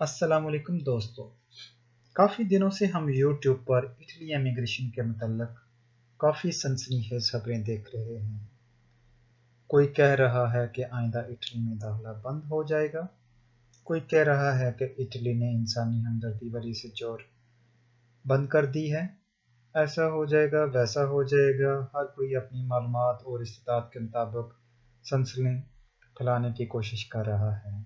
السلام علیکم دوستو، کافی دنوں سے ہم یوٹیوب پر اٹلی امیگریشن کے متعلق کافی سنسنی خیز خبریں دیکھ رہے ہیں۔ کوئی کہہ رہا ہے کہ آئندہ اٹلی میں داخلہ بند ہو جائے گا، کوئی کہہ رہا ہے کہ اٹلی نے انسانی ہمدردی والی سچور بند کر دی ہے، ایسا ہو جائے گا ویسا ہو جائے گا۔ ہر کوئی اپنی معلومات اور استطاعت کے مطابق سنسنی پھیلانے کی کوشش کر رہا ہے۔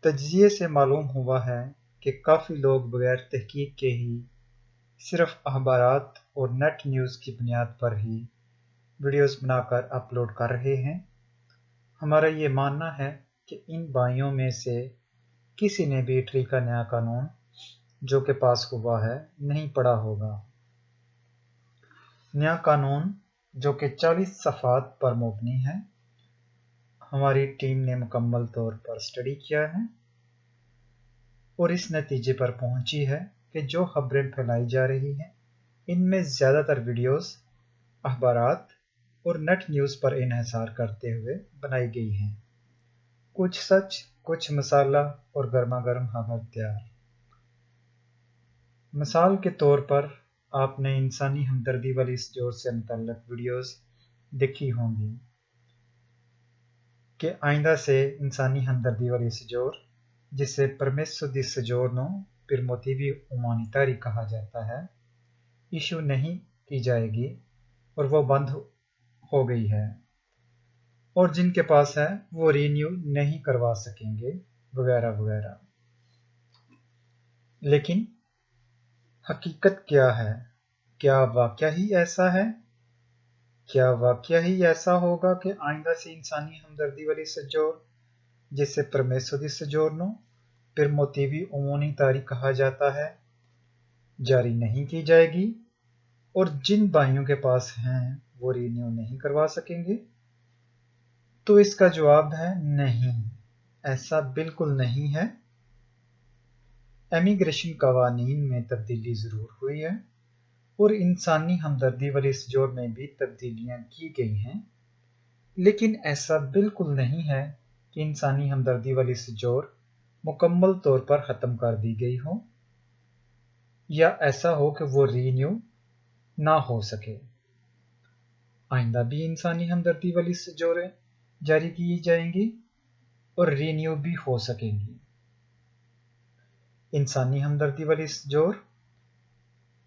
تجزیے سے معلوم ہوا ہے کہ کافی لوگ بغیر تحقیق کے ہی صرف اخبارات اور نیٹ نیوز کی بنیاد پر ہی ویڈیوز بنا کر اپلوڈ کر رہے ہیں۔ ہمارا یہ ماننا ہے کہ ان بھائیوں میں سے کسی نے بھی اٹلی کا نیا قانون جو کہ پاس ہوا ہے نہیں پڑھا ہوگا۔ نیا قانون جو کہ 40 صفحات پر مبنی ہے، ہماری ٹیم نے مکمل طور پر اسٹڈی کیا ہے اور اس نتیجے پر پہنچی ہے کہ جو خبریں پھیلائی جا رہی ہیں ان میں زیادہ تر ویڈیوز اخبارات اور نیٹ نیوز پر انحصار کرتے ہوئے بنائی گئی ہیں، کچھ سچ، کچھ مسالہ اور گرما گرم خبر تیار۔ مثال کے طور پر آپ نے انسانی ہمدردی والی سچور سے متعلق ویڈیوز دیکھی ہوں گی کہ آئندہ سے انسانی ہمدردی والی سچور، جسے پرمیسو دی سوجورنو پر موتیوی اومانیتاری کہا جاتا ہے، ایشو نہیں کی جائے گی اور وہ بند ہو گئی ہے، اور جن کے پاس ہے وہ رینیو نہیں کروا سکیں گے وغیرہ وغیرہ۔ لیکن حقیقت کیا ہے؟ کیا واقعہ ہی ایسا ہے؟ کیا واقعہ ہی ایسا ہوگا کہ آئندہ سے انسانی ہمدردی والی سچور، جسے پرمیسو دی سوجورنو پر موتیوی اومانیتاری کہا جاتا ہے، جاری نہیں کی جائے گی اور جن بھائیوں کے پاس ہیں وہ رینیو نہیں کروا سکیں گے؟ تو اس کا جواب ہے نہیں، ایسا بالکل نہیں ہے۔ امیگریشن قوانین میں تبدیلی ضرور ہوئی ہے اور انسانی ہمدردی والی سچور میں بھی تبدیلیاں کی گئی ہیں، لیکن ایسا بالکل نہیں ہے کہ انسانی ہمدردی والی سچور مکمل طور پر ختم کر دی گئی ہو یا ایسا ہو کہ وہ رینیو نہ ہو سکے۔ آئندہ بھی انسانی ہمدردی والی سچوریں جاری کی جائیں گی اور رینیو بھی ہو سکیں گی۔ انسانی ہمدردی والی سچور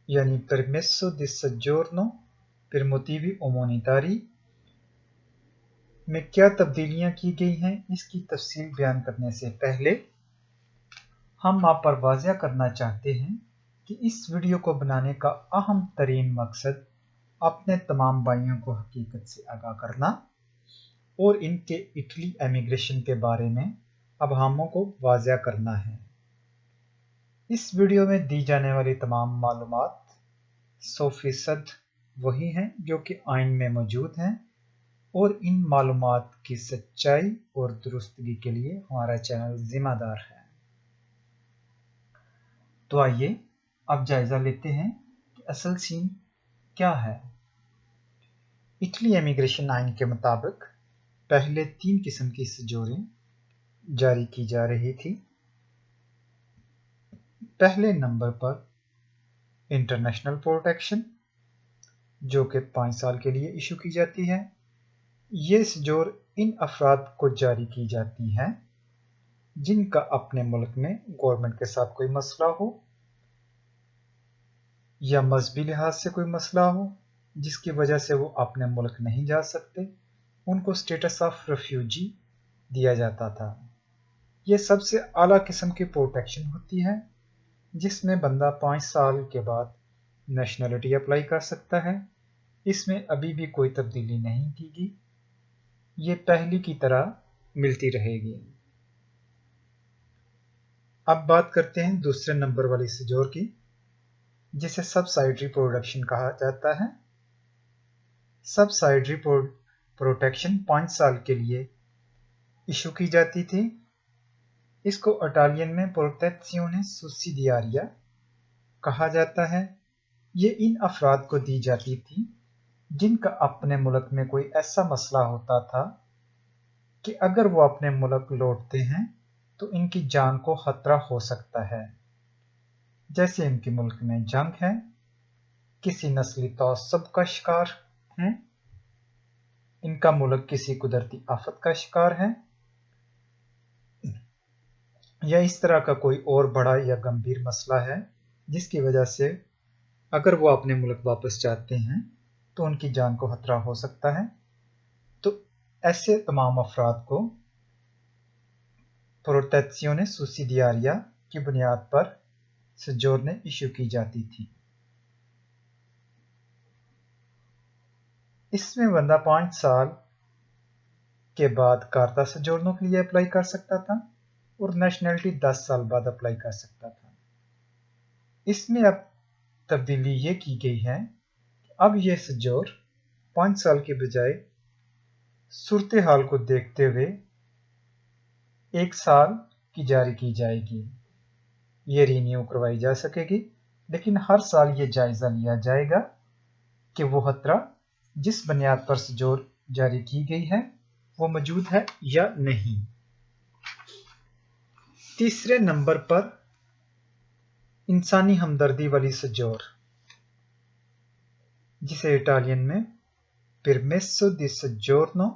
یعنی پرمیسو دی سوجورنو پر موتیوی اومانیتاری میں کیا تبدیلیاں کی گئی ہیں، اس کی تفصیل بیان کرنے سے پہلے ہم آپ پر واضح کرنا چاہتے ہیں کہ اس ویڈیو کو بنانے کا اہم ترین مقصد اپنے تمام بھائیوں کو حقیقت سے آگاہ کرنا اور ان کے اٹلی امیگریشن کے بارے میں ابہاموں کو واضح کرنا ہے۔ اس ویڈیو میں دی جانے والی تمام معلومات 100% وہی ہیں جو کہ آئین میں موجود ہیں، اور ان معلومات کی سچائی اور درستگی کے لیے ہمارا چینل ذمہ دار ہے۔ تو آئیے اب جائزہ لیتے ہیں کہ اصل سین کیا ہے۔ اٹلی امیگریشن آئین کے مطابق پہلے 3 قسم کی سچوریں جاری کی جا رہی تھی۔ پہلے نمبر پر انٹرنیشنل پروٹیکشن، جو کہ 5 سال کے لیے ایشو کی جاتی ہے۔ یہ سچور ان افراد کو جاری کی جاتی ہے جن کا اپنے ملک میں گورنمنٹ کے ساتھ کوئی مسئلہ ہو یا مذہبی لحاظ سے کوئی مسئلہ ہو جس کی وجہ سے وہ اپنے ملک نہیں جا سکتے، ان کو اسٹیٹس آف ریفیوجی دیا جاتا تھا۔ یہ سب سے اعلیٰ قسم کی پروٹیکشن ہوتی ہے جس میں بندہ 5 سال کے بعد نیشنلٹی اپلائی کر سکتا ہے۔ اس میں ابھی بھی کوئی تبدیلی نہیں کی گئی، یہ پہلی کی طرح ملتی رہے گی۔ اب بات کرتے ہیں دوسرے نمبر والی سچور کی، جسے سبسائڈری پروٹیکشن کہا جاتا ہے۔ سبسائڈری پروٹیکشن 5 سال کے لیے ایشو کی جاتی تھی۔ اس کو اٹالین میں پروٹیزیونے سوسیڈیاریا کہا جاتا ہے۔ یہ ان افراد کو دی جاتی تھی جن کا اپنے ملک میں کوئی ایسا مسئلہ ہوتا تھا کہ اگر وہ اپنے ملک لوٹتے ہیں تو ان کی جان کو خطرہ ہو سکتا ہے، جیسے ان کے ملک میں جنگ ہے، کسی نسلی تعصب کا شکار ہیں، ان کا ملک کسی قدرتی آفت کا شکار ہے، یا اس طرح کا کوئی اور بڑا یا گمبھیر مسئلہ ہے جس کی وجہ سے اگر وہ اپنے ملک واپس جاتے ہیں تو ان کی جان کو خطرہ ہو سکتا ہے، تو ایسے تمام افراد کو پروٹیکسیون سوسیڈیاریا کی بنیاد پر سجورنے ایشو کی جاتی تھی۔ اس میں بندہ 5 سال کے بعد کارتا سجورنو کے لیے اپلائی کر سکتا تھا اور نیشنلٹی 10 سال بعد اپلائی کر سکتا تھا۔ اس میں اب تبدیلی یہ کی گئی ہے کہ اب یہ سجور 5 سال کے بجائے صورتحال کو دیکھتے ہوئے 1 سال کی جاری کی جائے گی۔ یہ رینیو کروائی جا سکے گی، لیکن ہر سال یہ جائزہ لیا جائے گا کہ وہ خطرہ جس بنیاد پر سجور جاری کی گئی ہے وہ موجود ہے یا نہیں۔ تیسرے نمبر پر انسانی ہمدردی والی سجور، جسے اٹالین میں پرمیسو دی سجورنو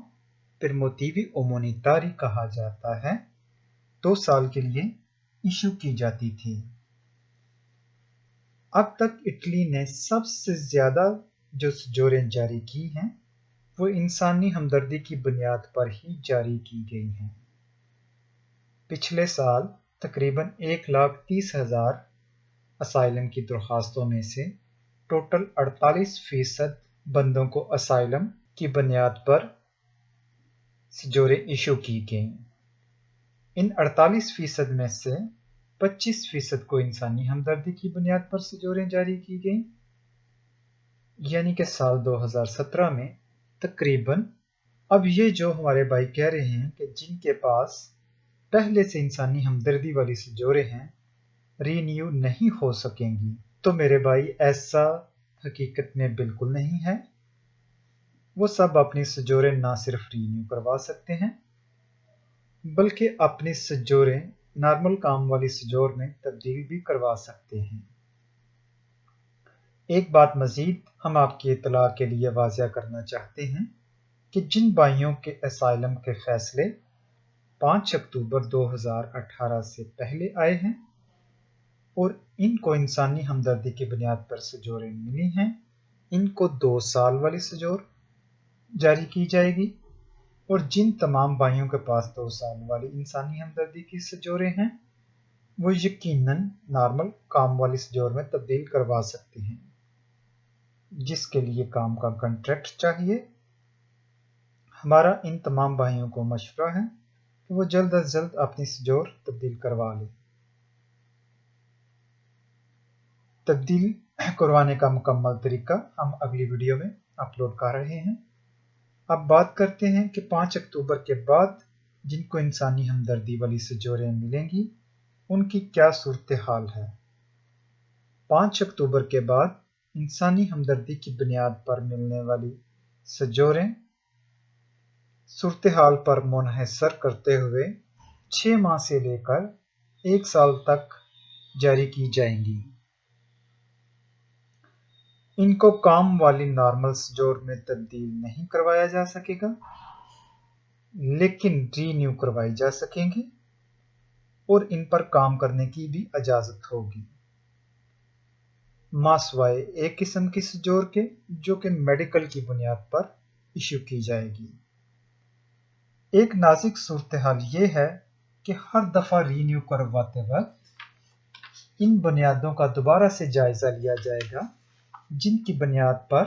پر موتیوی اومونیتاری کہا جاتا ہے، 2 سال کے لیے ایشو کی جاتی تھی۔ اب تک اٹلی نے سب سے زیادہ جو سجوریں جاری کی ہیں وہ انسانی ہمدردی کی بنیاد پر ہی جاری کی گئی ہیں۔ پچھلے سال تقریباً 1,30,000 اسائلم کی درخواستوں میں سے ٹوٹل 48% بندوں کو اسائلم کی بنیاد پر سجوریں ایشو کی گئیں۔ ان 48% میں سے 25% کو انسانی ہمدردی کی بنیاد پر سجوریں جاری کی گئیں، یعنی کہ سال 2017 میں تقریباً اب یہ جو ہمارے بھائی کہہ رہے ہیں کہ جن کے پاس پہلے سے انسانی ہمدردی والی سجوریں ہیں رینیو نہیں ہو سکیں گی، تو میرے بھائی ایسا حقیقت میں بالکل نہیں ہے۔ وہ سب اپنی سجوریں نہ صرف رینیو کروا سکتے ہیں بلکہ اپنی سجوریں نارمل کام والی سجور میں تبدیل بھی کروا سکتے ہیں۔ ایک بات مزید ہم آپ کی اطلاع کے لیے واضح کرنا چاہتے ہیں کہ جن بھائیوں کے اسائلم کے فیصلے 5 اکتوبر 2018 سے پہلے آئے ہیں اور ان کو انسانی ہمدردی کی بنیاد پر سجوریں ملی ہیں، ان کو 2 سال والی سجور جاری کی جائے گی، اور جن تمام بھائیوں کے پاس 2 سال والی انسانی ہمدردی کی سجوریں ہیں وہ یقیناً نارمل کام والی سجور میں تبدیل کروا سکتے ہیں، جس کے لیے کام کا کنٹریکٹ چاہیے۔ ہمارا ان تمام بھائیوں کو مشورہ ہے کہ وہ جلد از جلد اپنی سجور تبدیل کروا لیں۔ تبدیل کروانے کا مکمل طریقہ ہم اگلی ویڈیو میں اپلوڈ کر رہے ہیں۔ اب بات کرتے ہیں کہ 5 اکتوبر کے بعد جن کو انسانی ہمدردی والی سجوریں ملیں گی ان کی کیا صورتحال ہے۔ 5 اکتوبر کے بعد انسانی ہمدردی کی بنیاد پر ملنے والی سجوریں صورتحال پر منحصر کرتے ہوئے 6 ماہ سے لے کر 1 سال تک جاری کی جائیں گی۔ ان کو کام والی نارمل سجور میں تبدیل نہیں کروایا جا سکے گا، لیکن رینیو کروائی جا سکیں گی اور ان پر کام کرنے کی بھی اجازت ہوگی، ماسوائے ایک قسم کی سجور کے جو کہ میڈیکل کی بنیاد پر ایشو کی جائے گی۔ ایک نازک صورتحال یہ ہے کہ ہر دفعہ رینیو کرواتے وقت ان بنیادوں کا دوبارہ سے جائزہ لیا جائے گا جن کی بنیاد پر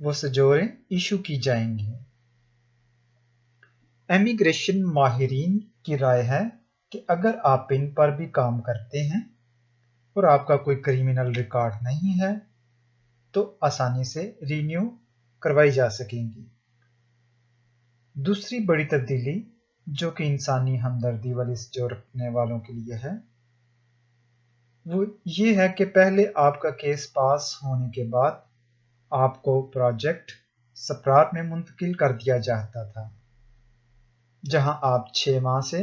وہ سجوریں ایشو کی جائیں گی۔ امیگریشن ماہرین کی رائے ہے کہ اگر آپ ان پر بھی کام کرتے ہیں اور آپ کا کوئی کریمنل ریکارڈ نہیں ہے تو آسانی سے رینیو کروائی جا سکیں گی۔ دوسری بڑی تبدیلی جو کہ انسانی ہمدردی والی سجور رکھنے والوں کے لیے ہے وہ یہ ہے کہ پہلے آپ کا کیس پاس ہونے کے بعد آپ کو پروجیکٹ سپرات میں منتقل کر دیا جاتا تھا، جہاں آپ 6 ماہ سے